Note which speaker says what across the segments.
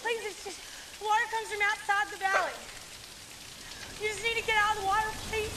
Speaker 1: please, it's just, water comes from outside the valley. You just need to get out of the water, please.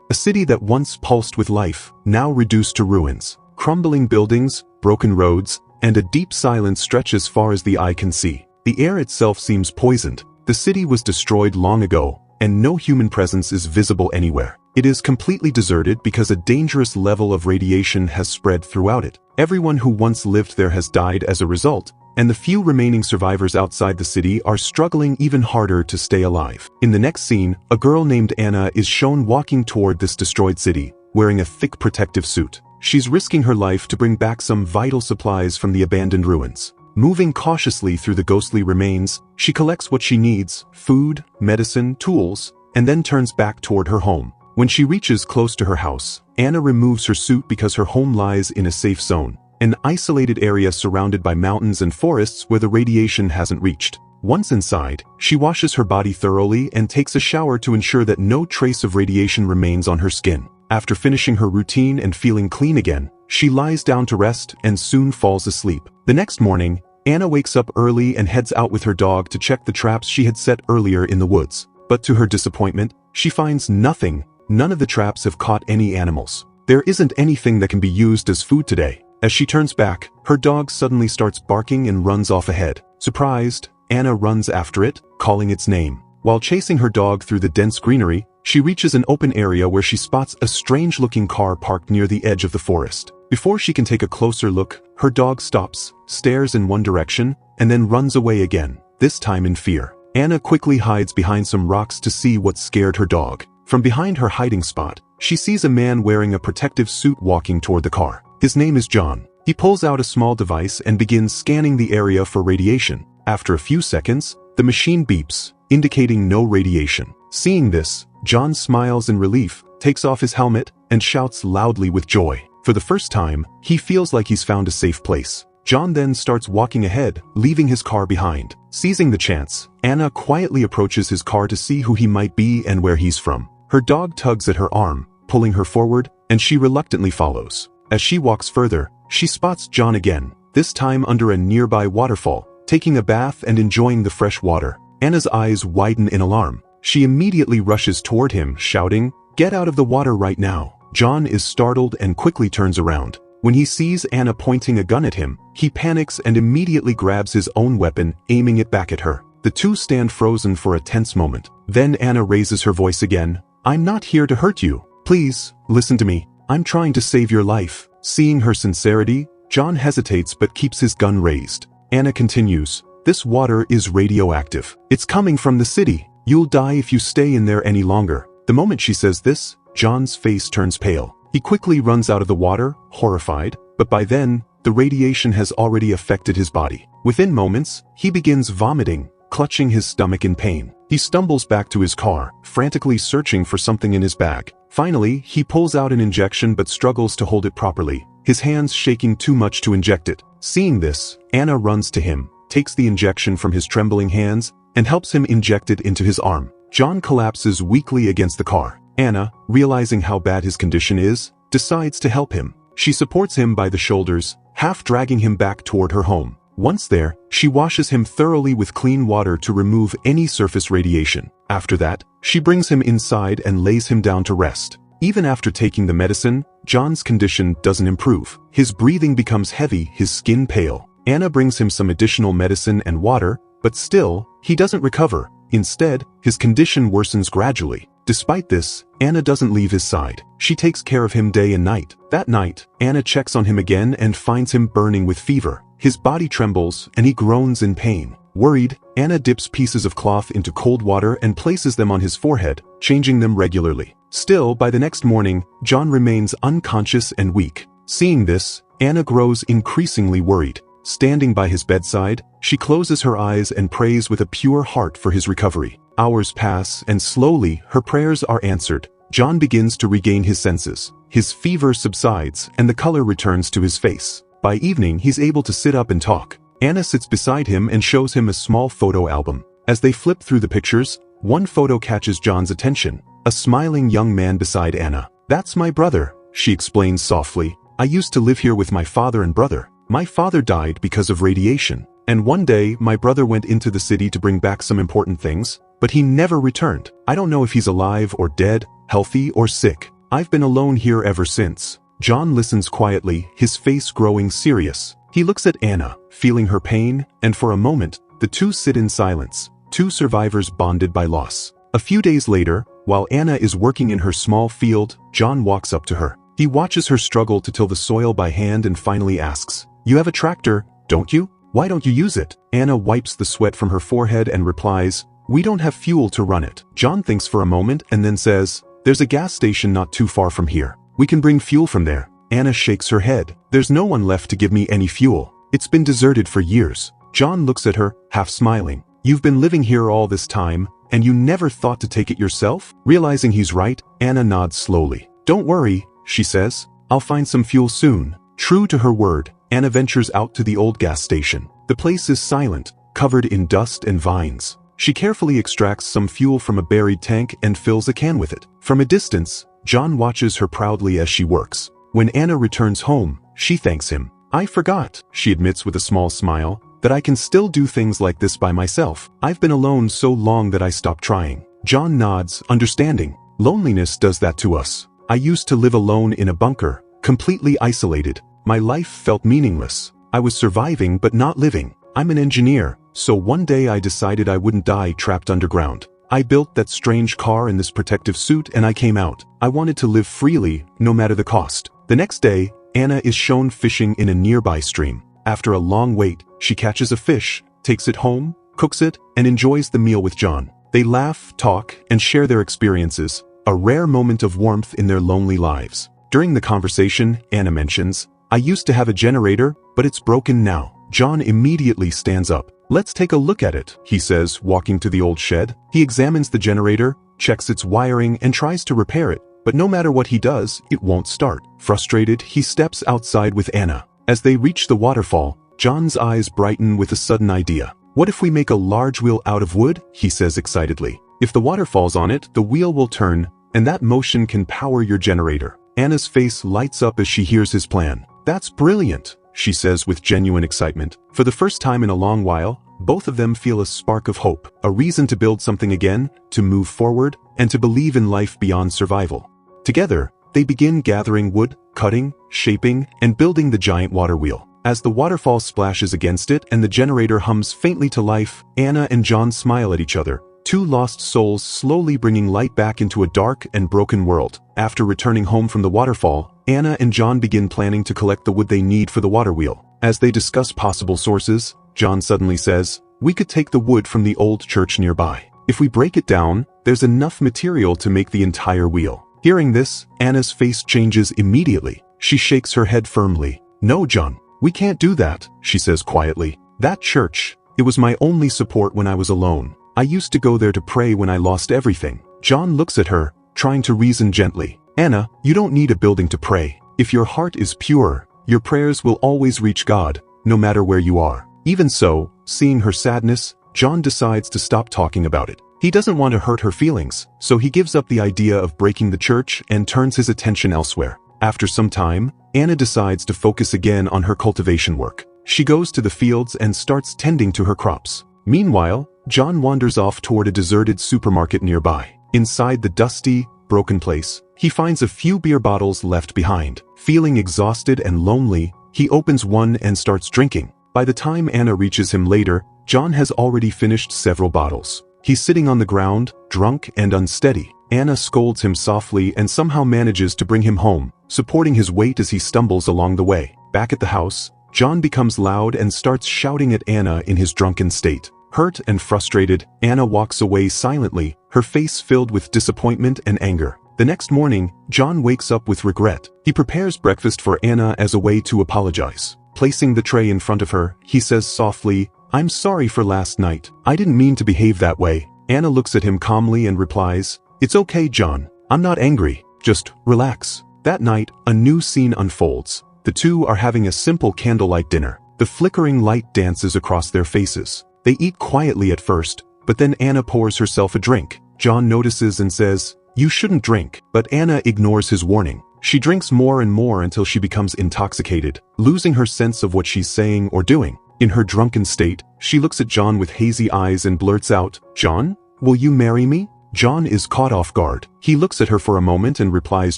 Speaker 2: A city that once pulsed with life, now reduced to ruins. Crumbling buildings, broken roads, and a deep silence stretch as far as the eye can see. The air itself seems poisoned. The city was destroyed long ago, and no human presence is visible anywhere. It is completely deserted because a dangerous level of radiation has spread throughout it. Everyone who once lived there has died as a result, and the few remaining survivors outside the city are struggling even harder to stay alive. In the next scene, a girl named Anna is shown walking toward this destroyed city, wearing a thick protective suit. She's risking her life to bring back some vital supplies from the abandoned ruins. Moving cautiously through the ghostly remains, she collects what she needs: food, medicine, tools, and then turns back toward her home. When she reaches close to her house, Anna removes her suit because her home lies in a safe zone, an isolated area surrounded by mountains and forests where the radiation hasn't reached. Once inside, she washes her body thoroughly and takes a shower to ensure that no trace of radiation remains on her skin. After finishing her routine and feeling clean again, she lies down to rest and soon falls asleep. The next morning, Anna wakes up early and heads out with her dog to check the traps she had set earlier in the woods. But to her disappointment, she finds nothing. None of the traps have caught any animals. There isn't anything that can be used as food today. As she turns back, her dog suddenly starts barking and runs off ahead. Surprised, Anna runs after it, calling its name. While chasing her dog through the dense greenery, she reaches an open area where she spots a strange-looking car parked near the edge of the forest. Before she can take a closer look, her dog stops, stares in one direction, and then runs away again, this time in fear. Anna quickly hides behind some rocks to see what scared her dog. From behind her hiding spot, she sees a man wearing a protective suit walking toward the car. His name is John. He pulls out a small device and begins scanning the area for radiation. After a few seconds, the machine beeps, indicating no radiation. Seeing this, John smiles in relief, takes off his helmet, and shouts loudly with joy. For the first time, he feels like he's found a safe place. John then starts walking ahead, leaving his car behind. Seizing the chance, Anna quietly approaches his car to see who he might be and where he's from. Her dog tugs at her arm, pulling her forward, and she reluctantly follows. As she walks further, she spots John again, this time under a nearby waterfall, taking a bath and enjoying the fresh water. Anna's eyes widen in alarm. She immediately rushes toward him, shouting, "Get out of the water right now." John is startled and quickly turns around. When he sees Anna pointing a gun at him, he panics and immediately grabs his own weapon, aiming it back at her. The two stand frozen for a tense moment. Then Anna raises her voice again. "I'm not here to hurt you. Please, listen to me. I'm trying to save your life." Seeing her sincerity, John hesitates but keeps his gun raised. Anna continues, "This water is radioactive. It's coming from the city. You'll die if you stay in there any longer." The moment she says this, John's face turns pale. He quickly runs out of the water, horrified, but by then, the radiation has already affected his body. Within moments, he begins vomiting, clutching his stomach in pain. He stumbles back to his car, frantically searching for something in his bag. Finally, he pulls out an injection but struggles to hold it properly, his hands shaking too much to inject it. Seeing this, Anna runs to him, takes the injection from his trembling hands, and helps him inject it into his arm. John collapses weakly against the car. Anna, realizing how bad his condition is, decides to help him. She supports him by the shoulders, half dragging him back toward her home. Once there, she washes him thoroughly with clean water to remove any surface radiation. After that, she brings him inside and lays him down to rest. Even after taking the medicine, John's condition doesn't improve. His breathing becomes heavy, his skin pale. Anna brings him some additional medicine and water, but still, he doesn't recover. Instead, his condition worsens gradually. Despite this, Anna doesn't leave his side. She takes care of him day and night. That night, Anna checks on him again and finds him burning with fever. His body trembles and he groans in pain. Worried, Anna dips pieces of cloth into cold water and places them on his forehead, changing them regularly. Still, by the next morning, John remains unconscious and weak. Seeing this, Anna grows increasingly worried. Standing by his bedside, she closes her eyes and prays with a pure heart for his recovery. Hours pass and slowly, her prayers are answered. John begins to regain his senses. His fever subsides and the color returns to his face. By evening, he's able to sit up and talk. Anna sits beside him and shows him a small photo album. As they flip through the pictures, one photo catches John's attention. A smiling young man beside Anna. "That's my brother," she explains softly. I used to live here with my father and brother. My father died because of radiation. And one day, my brother went into the city to bring back some important things, but he never returned. I don't know if he's alive or dead, healthy or sick. I've been alone here ever since. John listens quietly, his face growing serious. He looks at Anna, feeling her pain, and for a moment, the two sit in silence, two survivors bonded by loss. A few days later, while Anna is working in her small field, John walks up to her. He watches her struggle to till the soil by hand and finally asks, "You have a tractor, don't you? Why don't you use it?" Anna wipes the sweat from her forehead and replies, "We don't have fuel to run it." John thinks for a moment and then says, "There's a gas station not too far from here. We can bring fuel from there." Anna shakes her head. "There's no one left to give me any fuel. It's been deserted for years." John looks at her, half smiling. "You've been living here all this time, and you never thought to take it yourself?" Realizing he's right, Anna nods slowly. "Don't worry," she says. "I'll find some fuel soon." True to her word, Anna ventures out to the old gas station. The place is silent, covered in dust and vines. She carefully extracts some fuel from a buried tank and fills a can with it. From a distance, John watches her proudly as she works. When Anna returns home, she thanks him. "I forgot," she admits with a small smile, "that I can still do things like this by myself. I've been alone so long that I stopped trying." John nods, understanding. Loneliness does that to us. I used to live alone in a bunker, completely isolated. My life felt meaningless. I was surviving but not living. I'm an engineer, so one day I decided I wouldn't die trapped underground. I built that strange car in this protective suit and I came out. I wanted to live freely, no matter the cost. The next day, Anna is shown fishing in a nearby stream. After a long wait, she catches a fish, takes it home, cooks it, and enjoys the meal with John. They laugh, talk, and share their experiences, a rare moment of warmth in their lonely lives. During the conversation, Anna mentions, "I used to have a generator, but it's broken now." John immediately stands up. "Let's take a look at it," he says, walking to the old shed. He examines the generator, checks its wiring, and tries to repair it, but no matter what he does, it won't start. Frustrated, he steps outside with Anna. As they reach the waterfall, John's eyes brighten with a sudden idea. "What if we make a large wheel out of wood?" he says excitedly. "If the water falls on it, the wheel will turn, and that motion can power your generator." Anna's face lights up as she hears his plan. "That's brilliant," she says with genuine excitement. For the first time in a long while, both of them feel a spark of hope, a reason to build something again, to move forward, and to believe in life beyond survival. Together, they begin gathering wood, cutting, shaping, and building the giant water wheel. As the waterfall splashes against it and the generator hums faintly to life, Anna and John smile at each other, two lost souls slowly bringing light back into a dark and broken world. After returning home from the waterfall, Anna and John begin planning to collect the wood they need for the water wheel. As they discuss possible sources, John suddenly says, "We could take the wood from the old church nearby. If we break it down, there's enough material to make the entire wheel." Hearing this, Anna's face changes immediately. She shakes her head firmly. "No, John, we can't do that," she says quietly. "That church, it was my only support when I was alone. I used to go there to pray when I lost everything." John looks at her, trying to reason gently. "Anna, you don't need a building to pray. If your heart is pure, your prayers will always reach God, no matter where you are." Even so, seeing her sadness, John decides to stop talking about it. He doesn't want to hurt her feelings, so he gives up the idea of breaking the church and turns his attention elsewhere. After some time, Anna decides to focus again on her cultivation work. She goes to the fields and starts tending to her crops. Meanwhile, John wanders off toward a deserted supermarket nearby. Inside the dusty, broken place, he finds a few beer bottles left behind. Feeling exhausted and lonely, he opens one and starts drinking. By the time Anna reaches him later, John has already finished several bottles. He's sitting on the ground, drunk and unsteady. Anna scolds him softly and somehow manages to bring him home, supporting his weight as he stumbles along the way. Back at the house, John becomes loud and starts shouting at Anna in his drunken state. Hurt and frustrated, Anna walks away silently, her face filled with disappointment and anger. The next morning, John wakes up with regret. He prepares breakfast for Anna as a way to apologize. Placing the tray in front of her, he says softly, "I'm sorry for last night. I didn't mean to behave that way." Anna looks at him calmly and replies, "It's okay, John. I'm not angry. Just relax." That night, a new scene unfolds. The two are having a simple candlelight dinner. The flickering light dances across their faces. They eat quietly at first, but then Anna pours herself a drink. John notices and says, "You shouldn't drink," but Anna ignores his warning. She drinks more and more until she becomes intoxicated, losing her sense of what she's saying or doing. In her drunken state, she looks at John with hazy eyes and blurts out, "John, will you marry me?" John is caught off guard. He looks at her for a moment and replies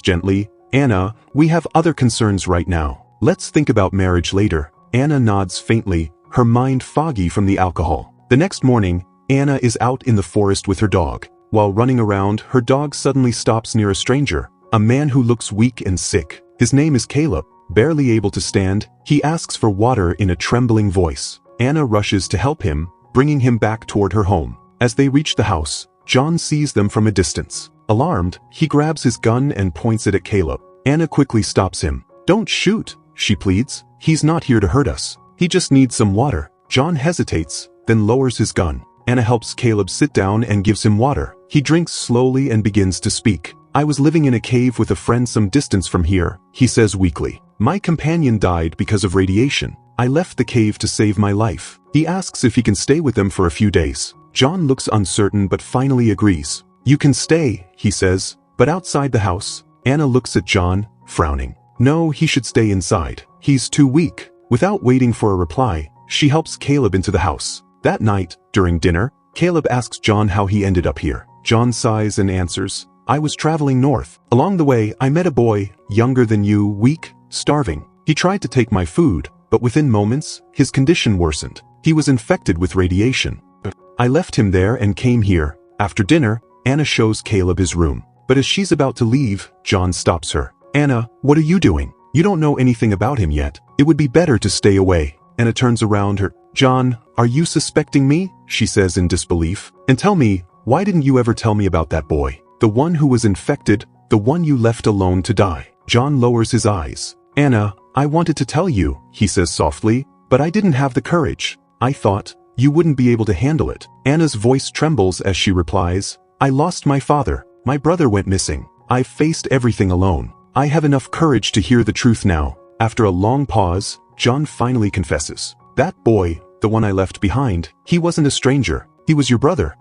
Speaker 2: gently, "Anna, we have other concerns right now. Let's think about marriage later." Anna nods faintly, her mind foggy from the alcohol. The next morning, Anna is out in the forest with her dog. While running around, her dog suddenly stops near a stranger, a man who looks weak and sick. His name is Caleb. Barely able to stand, he asks for water in a trembling voice. Anna rushes to help him, bringing him back toward her home. As they reach the house, John sees them from a distance. Alarmed, he grabs his gun and points it at Caleb. Anna quickly stops him. "Don't shoot," she pleads. "He's not here to hurt us. He just needs some water." John hesitates, then lowers his gun. Anna helps Caleb sit down and gives him water. He drinks slowly and begins to speak. "I was living in a cave with a friend some distance from here," he says weakly. "My companion died because of radiation. I left the cave to save my life." He asks if he can stay with them for a few days. John looks uncertain but finally agrees. "You can stay," he says, "but outside the house." Anna looks at John, frowning. "No, he should stay inside. He's too weak." Without waiting for a reply, she helps Caleb into the house. That night, during dinner, Caleb asks John how he ended up here. John sighs and answers, "I was traveling north. Along the way, I met a boy, younger than you, weak, starving. He tried to take my food, but within moments, his condition worsened. He was infected with radiation. I left him there and came here." After dinner, Anna shows Caleb his room. But as she's about to leave, John stops her. "Anna, what are you doing? You don't know anything about him yet. It would be better to stay away." Anna turns around her. "John, are you suspecting me?" she says in disbelief. "And tell me, why didn't you ever tell me about that boy? The one who was infected, the one you left alone to die." John lowers his eyes. "Anna, I wanted to tell you," he says softly, "but I didn't have the courage. I thought you wouldn't be able to handle it." Anna's voice trembles as she replies, "I lost my father. My brother went missing. I've faced everything alone. I have enough courage to hear the truth now." After a long pause, John finally confesses. "That boy, the one I left behind, he wasn't a stranger. He was your brother.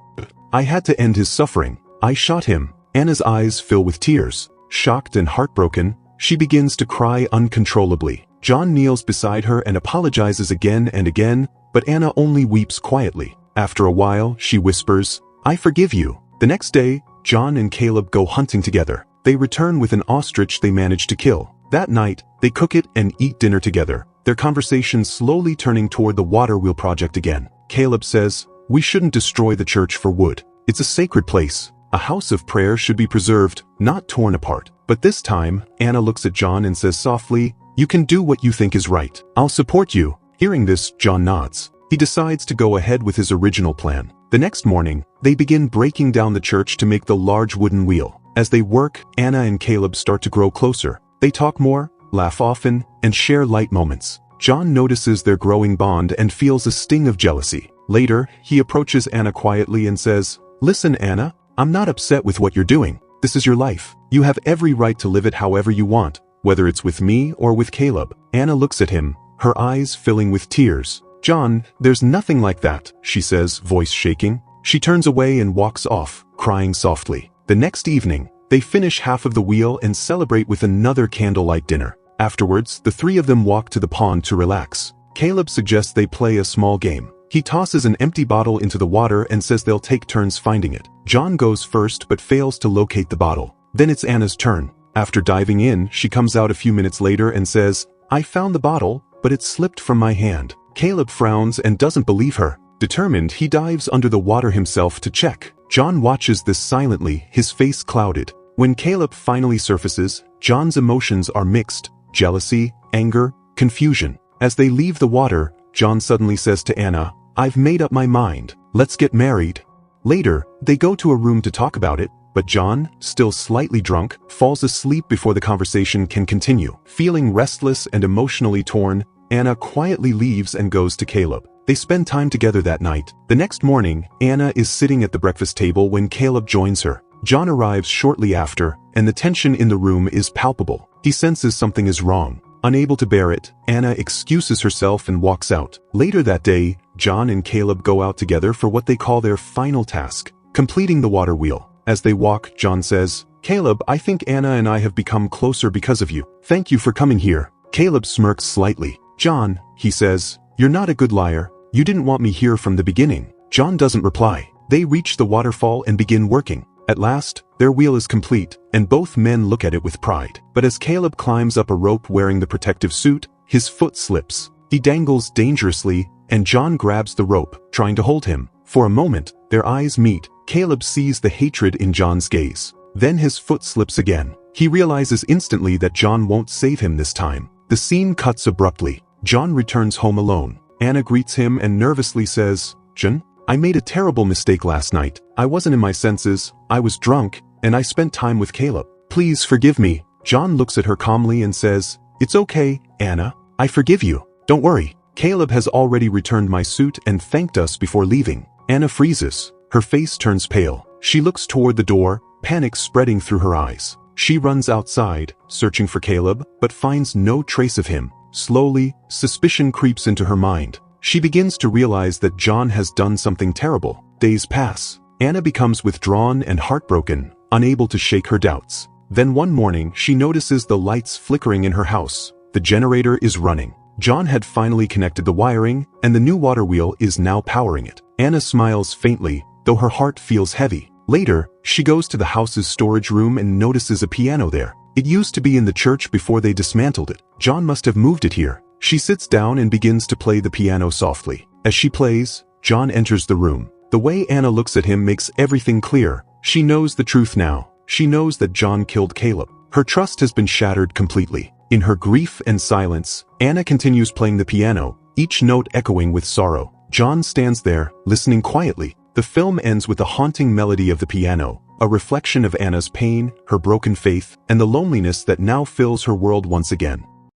Speaker 2: I had to end his suffering. I shot him." Anna's eyes fill with tears. Shocked and heartbroken, she begins to cry uncontrollably. John kneels beside her and apologizes again and again, but Anna only weeps quietly. After a while, she whispers, "I forgive you." The next day, John and Caleb go hunting together. They return with an ostrich they manage to kill. That night, they cook it and eat dinner together, their conversation slowly turning toward the water wheel project again. Caleb says, "We shouldn't destroy the church for wood. It's a sacred place. A house of prayer should be preserved, not torn apart." But this time, Anna looks at John and says softly, "You can do what you think is right. I'll support you." Hearing this, John nods. He decides to go ahead with his original plan. The next morning, they begin breaking down the church to make the large wooden wheel. As they work, Anna and Caleb start to grow closer. They talk more, laugh often, and share light moments. John notices their growing bond and feels a sting of jealousy. Later, he approaches Anna quietly and says, "Listen, Anna, I'm not upset with what you're doing. This is your life. You have every right to live it however you want, whether it's with me or with Caleb." Anna looks at him, her eyes filling with tears. "John, there's nothing like that," she says, voice shaking. She turns away and walks off, crying softly. The next evening, they finish half of the wheel and celebrate with another candlelight dinner. Afterwards, the three of them walk to the pond to relax. Caleb suggests they play a small game. He tosses an empty bottle into the water and says they'll take turns finding it. John goes first but fails to locate the bottle. Then it's Anna's turn. After diving in, she comes out a few minutes later and says, "I found the bottle, but it slipped from my hand." Caleb frowns and doesn't believe her. Determined, he dives under the water himself to check. John watches this silently, his face clouded. When Caleb finally surfaces, John's emotions are mixed: jealousy, anger, confusion. As they leave the water, John suddenly says to Anna, "I've made up my mind. Let's get married." Later, they go to a room to talk about it, but John, still slightly drunk, falls asleep before the conversation can continue. Feeling restless and emotionally torn, Anna quietly leaves and goes to Caleb. They spend time together that night. The next morning, Anna is sitting at the breakfast table when Caleb joins her. John arrives shortly after, and the tension in the room is palpable. He senses something is wrong. Unable to bear it, Anna excuses herself and walks out. Later that day, John and Caleb go out together for what they call their final task, completing the water wheel. As they walk, John says, Caleb, I think Anna and I have become closer because of you. Thank you for coming here. Caleb smirks slightly. John, he says, you're not a good liar. You didn't want me here from the beginning. John doesn't reply. They reach the waterfall and begin working. At last, their wheel is complete, and both men look at it with pride. But as Caleb climbs up a rope wearing the protective suit, his foot slips. He dangles dangerously, and John grabs the rope, trying to hold him. For a moment, their eyes meet. Caleb sees the hatred in John's gaze. Then his foot slips again. He realizes instantly that John won't save him this time. The scene cuts abruptly. John returns home alone. Anna greets him and nervously says, John, I made a terrible mistake last night. I wasn't in my senses, I was drunk, and I spent time with Caleb. Please forgive me. John looks at her calmly and says, It's okay, Anna. I forgive you. Don't worry. Caleb has already returned my suit and thanked us before leaving. Anna freezes. Her face turns pale. She looks toward the door, panic spreading through her eyes. She runs outside, searching for Caleb, but finds no trace of him. Slowly, suspicion creeps into her mind. She begins to realize that John has done something terrible. Days pass. Anna becomes withdrawn and heartbroken, unable to shake her doubts. Then one morning, she notices the lights flickering in her house. The generator is running. John had finally connected the wiring, and the new water wheel is now powering it. Anna smiles faintly, though her heart feels heavy. Later, she goes to the house's storage room and notices a piano there. It used to be in the church before they dismantled it. John must have moved it here. She sits down and begins to play the piano softly. As she plays, John enters the room. The way Anna looks at him makes everything clear. She knows the truth now. She knows that John killed Caleb. Her trust has been shattered completely. In her grief and silence, Anna continues playing the piano, each note echoing with sorrow. John stands there, listening quietly. The film ends with a haunting melody of the piano, a reflection of Anna's pain, her broken faith, and the loneliness that now fills her world once again.